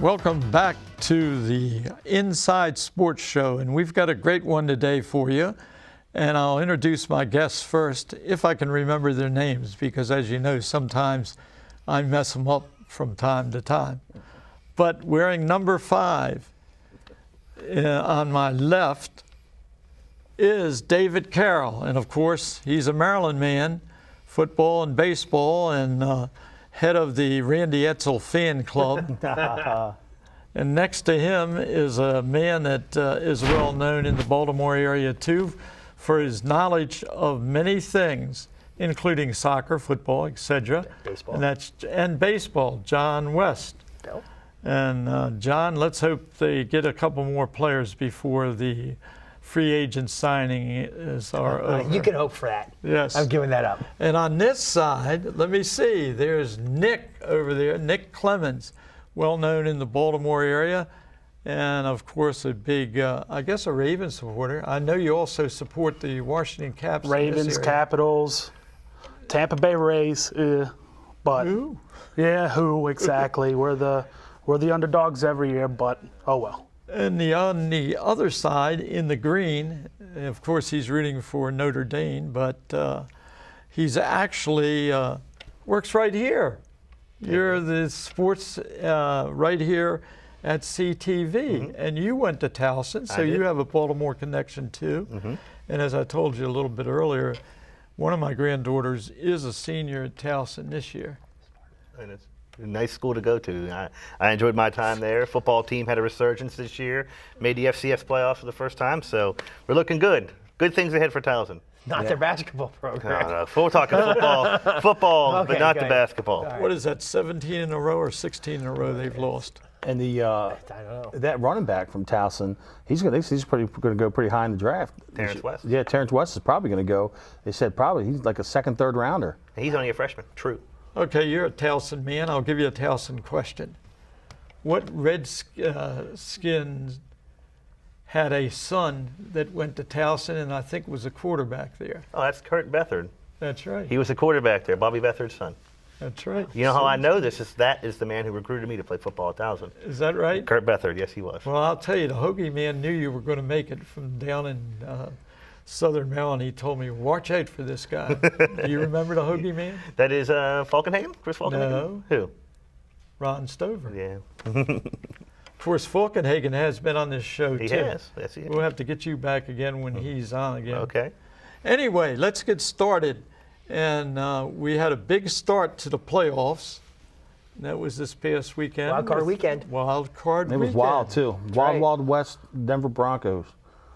Welcome back to the Inside Sports Show, and we've got a great one today for you. And I'll introduce my guests first, if I can remember their names, because as you know, sometimes I mess them up from time to time. But wearing number 5 on my left is David Carroll, and of course, he's a Maryland man, football and baseball, and head of the Randy Edsall fan club. And next to him is a man that is well known in the Baltimore area too for his knowledge of many things, including soccer, football, etc. Baseball. And baseball, John West. Bill. And John, let's hope they get a couple more players before the free agent signing is over. You can hope for that. Yes. I'm giving that up. And on this side, let me see, there's Nick over there, Nick Clemens, well known in the Baltimore area, and of course a big, I guess a Ravens supporter. I know you also support the Washington Caps. Ravens, Capitals, Tampa Bay Rays, but Who? yeah, who exactly? We're the underdogs every year, but oh well. And on the other side, in the green, of course, he's rooting for Notre Dame, but he's actually works right here. You're the sports right here at CTV, and you went to Towson, so you have a Baltimore connection too. And as I told you a little bit earlier, one of my granddaughters is a senior at Towson this year. And it's a nice school to go to. I enjoyed my time there. Football team had a resurgence this year, made the FCS playoffs for the first time, so we're looking good. Good things ahead for Towson. Not their basketball program. No, we're talking football, Okay, but not okay. the basketball. All right. What is that, 17 in a row or 16 in a row they've lost? And the I don't know. that running back from Towson, he's going to go pretty high in the draft. Terrence West. Yeah, Terrence West is probably going to go. They said probably he's like a second, third rounder. He's only a freshman. True. Okay, you're a Towson man. I'll give you a Towson question. What Redskins had a son that went to Towson and I think was a quarterback there? Oh, that's Kurt Beathard. That's right. He was a quarterback there, Bobby Beathard's son. That's right. You know how I know this? That is the man who recruited me to play football at Towson. Is that right? Kurt Beathard, yes, he was. Well, I'll tell you, the Hoagie man knew you were going to make it from down in Southern Maryland. He told me, watch out for this guy. Do you remember the Hoagie man? That is Falkenhagen? Chris Falkenhagen? No. Who? Ron Stover. Yeah. Of course, Falkenhagen has been on this show He too. has. Yes, he has. We'll have to get you back again when he's on again. Okay. Anyway, let's get started. And we had a big start to the playoffs. That was this past weekend. Wild card weekend. Wild card It was weekend. wild too. right. Wild West Denver Broncos.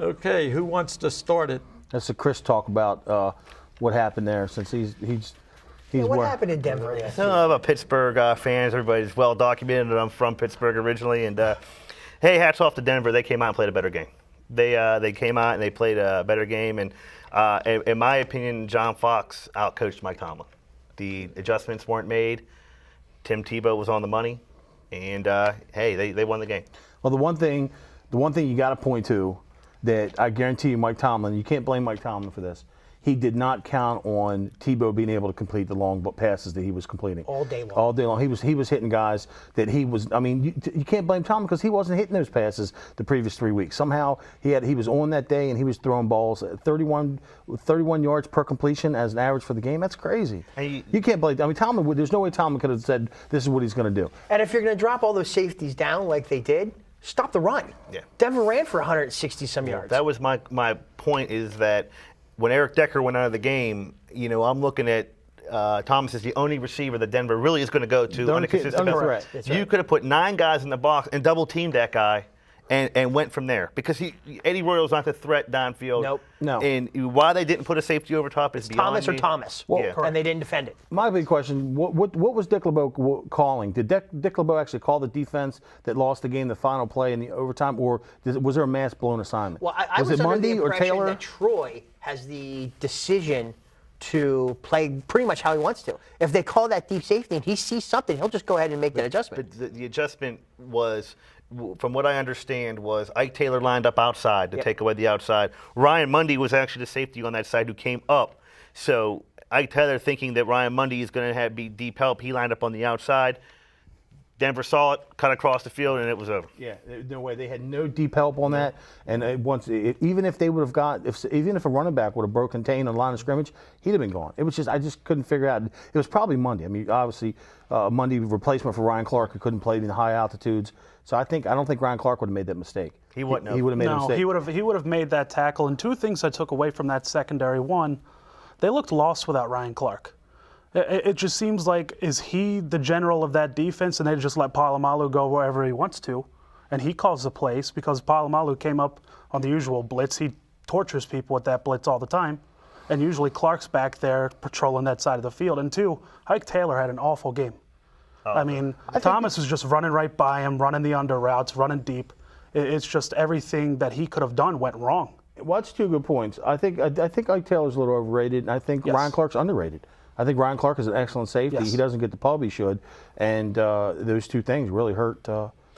Okay, who wants to start it? That's a Chris talk about what happened there since he's Yeah, what where- happened in Denver? I don't know about Pittsburgh fans. Everybody's well documented that I'm from Pittsburgh originally. And hey, hats off to Denver. They came out and played a better game. They came out and they played a better game. And in my opinion, John Fox outcoached Mike Tomlin. The adjustments weren't made. Tim Tebow was on the money. And hey, they won the game. Well, the one thing you got to point to that I guarantee you, Mike Tomlin, you can't blame Mike Tomlin for this. He did not count on Tebow being able to complete the long passes that he was completing. All day long. All day long. He was hitting guys that he was. I mean, you can't blame Tomlin because he wasn't hitting those passes the previous 3 weeks. Somehow he was on that day and he was throwing balls at 31 yards per completion as an average for the game. That's crazy. You can't blame. I mean, Tomlin. There's no way Tomlin could have said this is what he's going to do. And if you're going to drop all those safeties down like they did, stop the run. Yeah. Denver ran for 160-some yards. That was my point is that when Eric Decker went out of the game, I'm looking at Thomas is the only receiver that Denver really is going to go to on a consistent basis. Correct. That's You right. could have put 9 guys in the box and double teamed that guy and went from there because Eddie Royal's not the threat downfield. Nope. No. And why they didn't put a safety over top is beyond Thomas or me. Thomas. Yeah. And they didn't defend it. My big question: what was Dick LeBeau calling? Did Dick LeBeau actually call the defense that lost the game, the final play in the overtime, or was there a mass blown assignment? Well, I was it under Mundy the or impression Taylor? that Troy has the decision to play pretty much how he wants to. If they call that deep safety and he sees something, he'll just go ahead and make that adjustment. But the adjustment was, from what I understand, was Ike Taylor lined up outside to take away the outside. Ryan Mundy was actually the safety on that side who came up. So Ike Taylor thinking that Ryan Mundy is going to be deep help, he lined up on the outside. Denver saw it, cut across the field, and it was over. Yeah, no way. They had no deep help on that, and even if they would have even if a running back would have broken Tain on the line of scrimmage, he'd have been gone. It was just I just couldn't figure out. It was probably Monday. I mean, obviously, Monday replacement for Ryan Clark, who couldn't play in the high altitudes. So I don't think Ryan Clark would have made that mistake. He wouldn't have. He would have made a mistake. He would have made that tackle. And two things I took away from that secondary: one, they looked lost without Ryan Clark. It just seems like, is he the general of that defense, and they just let Polamalu go wherever he wants to, and he calls the plays because Polamalu came up on the usual blitz. He tortures people with that blitz all the time, and usually Clark's back there patrolling that side of the field. And two, Ike Taylor had an awful game. I mean, Thomas was just running right by him, running the under routes, running deep. It's just everything that he could have done went wrong. Well, that's two good points. I think Ike Taylor's a little overrated, and I think Yes. Ryan Clark's underrated. I think Ryan Clark is an excellent safety. Yes. He doesn't get the pub he should, and those two things really hurt.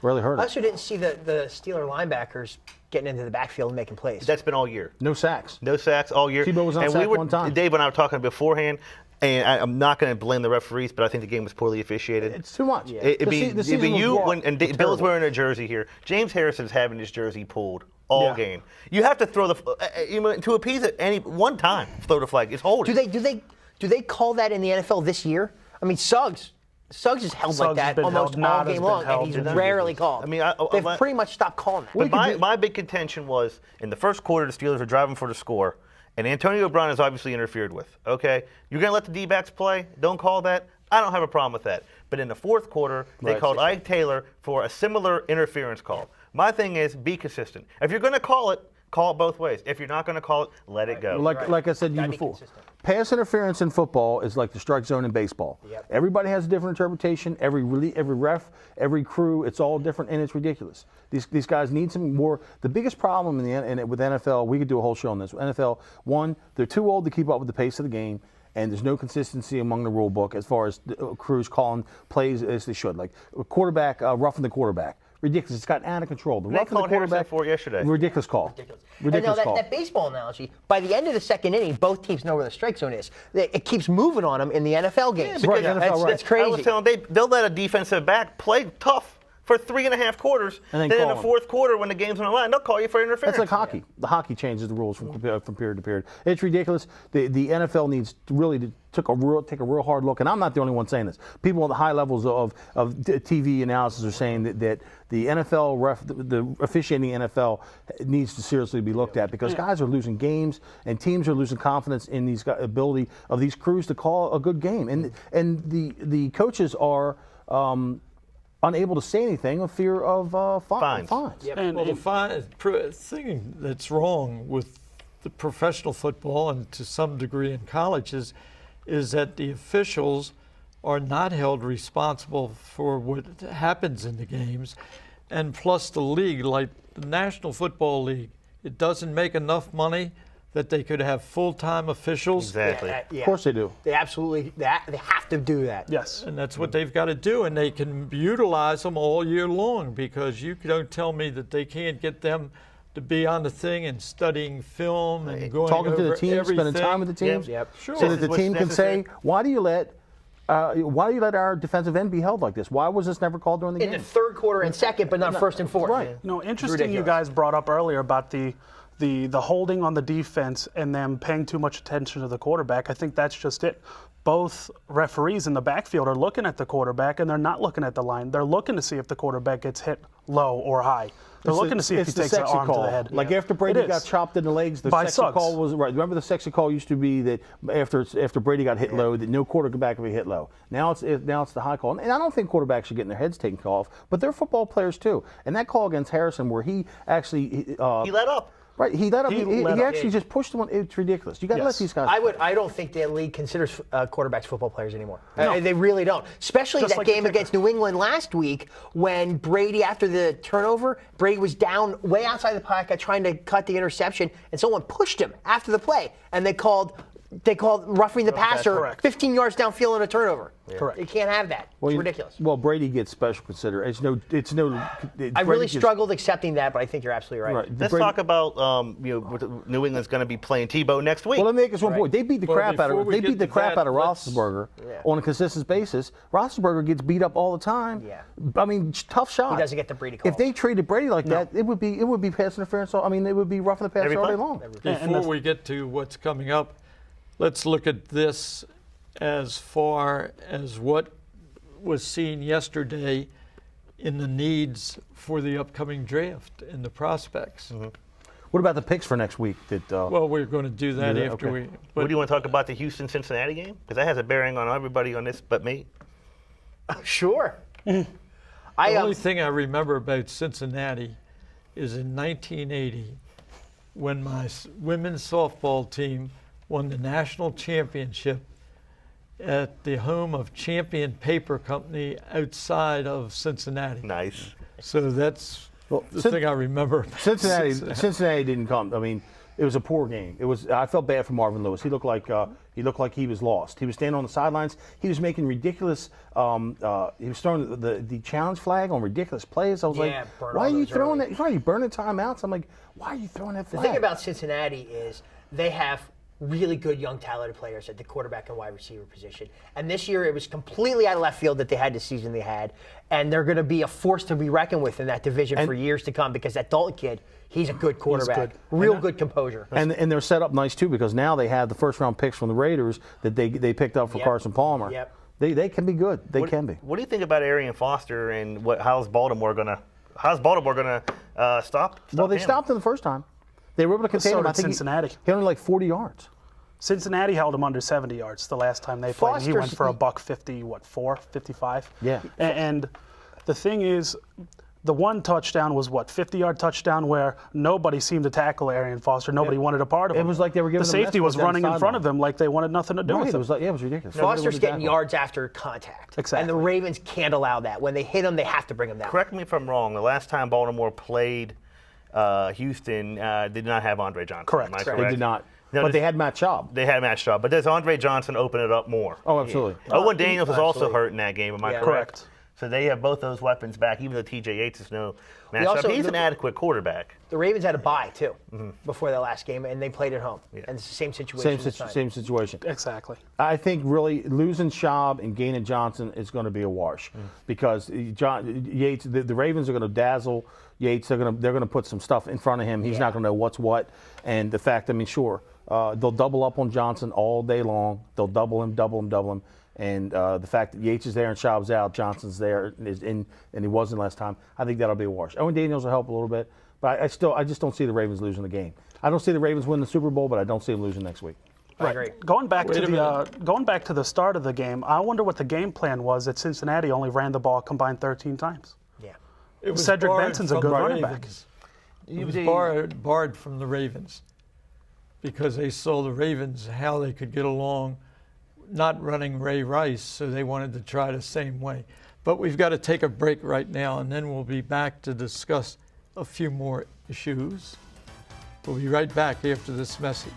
Really hurt I him. also didn't see the Steeler linebackers getting into the backfield and making plays. That's been all year. No sacks. No sacks all year. Tebow was not sacked one time. Dave and I were talking beforehand, and I'm not going to blame the referees, but I think the game was poorly officiated. It's too much. It'd be you and Bill's wearing a jersey here. James Harrison's having his jersey pulled all game. You have to throw to appease it any one time. Throw the flag. It's holding. Do they call that in the NFL this year? I mean, Suggs is held like Suggs has that been almost held, all Nod has game been long, held. and he's rarely called. I mean, they've pretty much stopped calling that. But my big contention was in the first quarter, the Steelers were driving for the score, and Antonio Brown is obviously interfered with. Okay, you're going to let the D-backs play? Don't call that. I don't have a problem with that. But in the fourth quarter, they called Ike Taylor for a similar interference call. My thing is, be consistent. If you're going to call it both ways. If you're not going to call it, let it go. Like I said to you before, pass interference in football is like the strike zone in baseball. Yep. Everybody has a different interpretation. Every ref, every crew, it's all different, and it's ridiculous. These guys need some more. The biggest problem with NFL, we could do a whole show on this. NFL, one, they're too old to keep up with the pace of the game, and there's no consistency among the rule book as far as crews calling plays as they should. Like a quarterback, roughing the quarterback. Ridiculous. It's gotten out of control. The roughing the called Harrison quarterback for it yesterday. Ridiculous call. Ridiculous And call. that baseball analogy, by the end of the second inning, both teams know where the strike zone is. It keeps moving on them in the NFL games. because- Right, NFL, That's crazy. I was telling Dave, they'll let a defensive back play tough for 3.5 quarters. And then then in call the him. fourth quarter, when the game's on the line, they'll call you for interference. That's like hockey. The hockey changes the rules from period to period. It's ridiculous. The NFL needs really to take a real hard look. And I'm not the only one saying this. People at the high levels of TV analysis are saying that the NFL the officiating NFL needs to seriously be looked at because guys are losing games and teams are losing confidence in these ability of these crews to call a good game. And the coaches are. Unable to say anything in fear of fines. Well, the thing that's wrong with the professional football and to some degree in colleges is that the officials are not held responsible for what happens in the games. And plus the league, like the National Football League, it doesn't make enough money that they could have full-time officials. Exactly. Of course they do. They absolutely they have to do that. Yes. And that's what they've got to do, and they can utilize them all year long because you don't tell me that they can't get them to be on the thing and studying film and going Talking over to the team, everything. spending time with the teams, Yep. Sure. so that the What's team can necessary. say, "Why do you let our defensive end be held like this? Why was this never called during the In the game?" third quarter and second, but not first and fourth. Right. You know, interesting you ridiculous. guys brought up earlier about the holding on the defense and them paying too much attention to the quarterback. I think that's just it. Both referees in the backfield are looking at the quarterback and they're not looking at the line. They're looking to see if the quarterback gets hit low or high. They're looking to see if he It's the takes an sexy arm call. to the head. Like after Brady It got is. chopped in the legs, the By sexy Suggs. call was right. Remember the sexy call used to be that after Brady got hit low, that no quarterback would be hit low. Now it's the high call, and I don't think quarterbacks should get their heads taken off, but they're football players too. And that call against Harrison, where he actually He let up. right, he let up. He He let up. actually just pushed him. It's ridiculous. You got to let Yes. these guys. I don't think the league considers quarterbacks football players anymore. They really don't. Especially Just that like the game kicker. against New England last week when Brady, after the turnover, Brady was down way outside the pocket trying to cut the interception, and someone pushed him after the play, and they called roughing the passer correct. 15 yards downfield on a turnover. Correct. You can't have that. It's ridiculous. Well, Brady gets special consideration. I really struggled accepting that, but I think you're absolutely right. Right. Let's talk about New England's going to be playing Tebow next week. Well, let me make this one point. They beat the crap out before of we they get beat the to crap that, out of Roethlisberger on a consistent basis. Roethlisberger gets beat up all the time. Yeah. I mean, tough shot. He doesn't get the Brady calls. If they treated Brady like that, it would be pass interference. I mean, it would be roughing the passer Every all day play. long. Before we get to what's coming up, let's look at this as far as what was seen yesterday in the needs for the upcoming draft and the prospects. What about the picks for next week? Well, we're going to do that Yeah, after okay. we. What But do you want to talk about the Houston-Cincinnati game? Because that has a bearing on everybody on this but me. Sure. the only thing I remember about Cincinnati is in 1980 when my women's softball team won the national championship at the home of Champion Paper Company outside of Cincinnati. Nice. So that's the Cin- thing I remember. about Cincinnati didn't come. I mean, it was a poor game. It was. I felt bad for Marvin Lewis. He looked like he was lost. He was standing on the sidelines. He was making ridiculous. He was throwing the challenge flag on ridiculous plays. I was like, burn why all are you those throwing early. that? Why are you burning timeouts? I'm like, why are you throwing that The flag? thing about Cincinnati is they have really good young talented players at the quarterback and wide receiver position. And this year it was completely out of left field that they had the season they had. And they're going to be a force to be reckoned with in that division for years to come because that Dalton kid, he's a good quarterback. good. Real good composure. And they're set up nice too because now they have the first round picks from the Raiders that they picked up for Yep. Carson Palmer. Yep. They can be good. They can be. What do you think about Arian Foster and how's Baltimore gonna stop? Well, they him? stopped him the first time. They were able to contain So him. I did think Cincinnati. He only like 40 yards. Cincinnati held him under 70 yards the last time they played. He went Foster's- for a buck 50, 55? Yeah. And the thing is, the one touchdown was 50-yard touchdown where nobody seemed to tackle Arian Foster. Nobody wanted a part of It him. was like they were giving the him an safety escort was down the running in front of sideline. him like they wanted nothing to do Right, with it him. was it was ridiculous. Foster's getting Nobody yards after contact. Exactly. And the Ravens can't allow that. When they hit him, they have to bring him down. Correct me if I'm wrong. The last time Baltimore played Houston, did not have Andre Johnson. Correct. Am I They correct? They did not. No, but this- they had Matt Schaub. They had Matt Schaub, but does Andre Johnson open it up more? Oh, absolutely. Owen Daniels was also Absolutely. hurt in that game. Am I Yeah. correct? Correct. So they have both those weapons back, even though TJ Yates is no matchup. also- He's an adequate quarterback. The Ravens had a bye, too, before their last game, and they played at home. And it's the same situation. this time. Same situation. Exactly. I think really losing Schaub and gaining Johnson is going to be a wash because Yates, the Ravens are going to dazzle Yates. They're going to put some stuff in front of him. He's not going to know what's what. And the fact, I mean, sure, they'll double up on Johnson all day long. They'll double him. And the fact that Yates is there and Schaub's out, Johnson's there and he wasn't last time, I think that'll be a wash. Owen Daniels will help a little bit, but I just don't see the Ravens losing the game. I don't see the Ravens winning the Super Bowl, but I don't see them losing next week. I agree. Going back Wait a going back to the start of the game, I wonder what the game plan was that Cincinnati only ran the ball combined 13 times. Yeah. It was Cedric barred Benson's a from good the running back. Ravens. It was barred from the Ravens because they saw the Ravens how they could get along not running Ray Rice, so they wanted to try the same way. But we've got to take a break right now, and then we'll be back to discuss a few more issues. We'll be right back after this message.